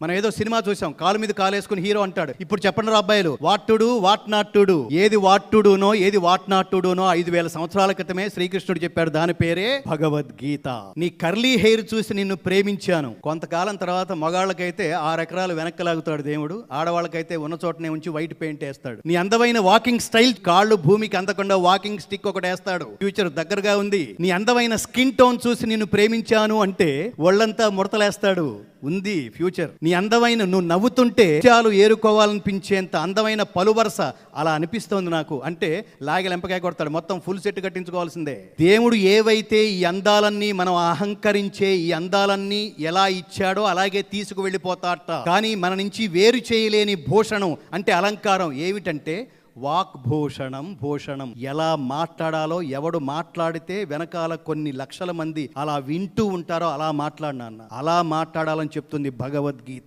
మనం ఏదో సినిమా చూసాం, కాలు మీద కాలేసుకుని హీరో అంటాడు, ఇప్పుడు చెప్పండి రా అబ్బాయిలు, what to do what not to do. ఏది వాట్ టు డూనో ఏది వాట్ నాట్ టు డూనో 5000 సంవత్సరాల క్రితమే శ్రీకృష్ణుడు చెప్పాడు. దాని పేరే భగవద్గీత. నీ కర్లీ హెయిర్ చూసి నిన్ను ప్రేమించాను. కొంతకాలం తర్వాత మగాళ్ళకైతే 6 ఎకరాలు వెనక్కి లాగుతాడు దేవుడు, ఆడవాళ్ళకైతే ఉన్న చోటనే ఉంచి వైట్ పెయింట్ వేస్తాడు. నీ అందమైన వాకింగ్ స్టైల్, కాళ్ళు భూమికి అందకుండా వాకింగ్ స్టిక్ ఒకటి వేస్తాడు. ఫ్యూచర్ దగ్గరగా ఉంది. నీ అందమైన స్కిన్ టోన్ చూసి నిన్ను ప్రేమించాను అంటే ఒళ్ళంతా ముడతలేస్తాడు. ఉంది ఫ్యూచర్. నీ అందమైన, నువ్వు నవ్వుతుంటే చాలు ఏరుకోవాలనిపించేంత అందమైన పలువరస అలా అనిపిస్తోంది నాకు అంటే లాగి లెంపకాయ కొడతాడు. మొత్తం ఫుల్ సెట్ కట్టించుకోవాల్సిందే. దేవుడు ఏవైతే ఈ అందాలన్నీ, మనం అహంకరించే ఈ అందాలన్నీ ఎలా ఇచ్చాడో అలాగే తీసుకు వెళ్ళిపోతాట. కానీ మన నుంచి వేరు చేయలేని భూషణం అంటే అలంకారం ఏమిటంటే వాక్భూషణం. భూషణం ఎలా మాట్లాడాలో, ఎవడు మాట్లాడితే వెనకాల కొన్ని లక్షల మంది అలా వింటూ ఉంటారో అలా మాట్లాడినా, అలా మాట్లాడాలని చెప్తుంది భగవద్గీత.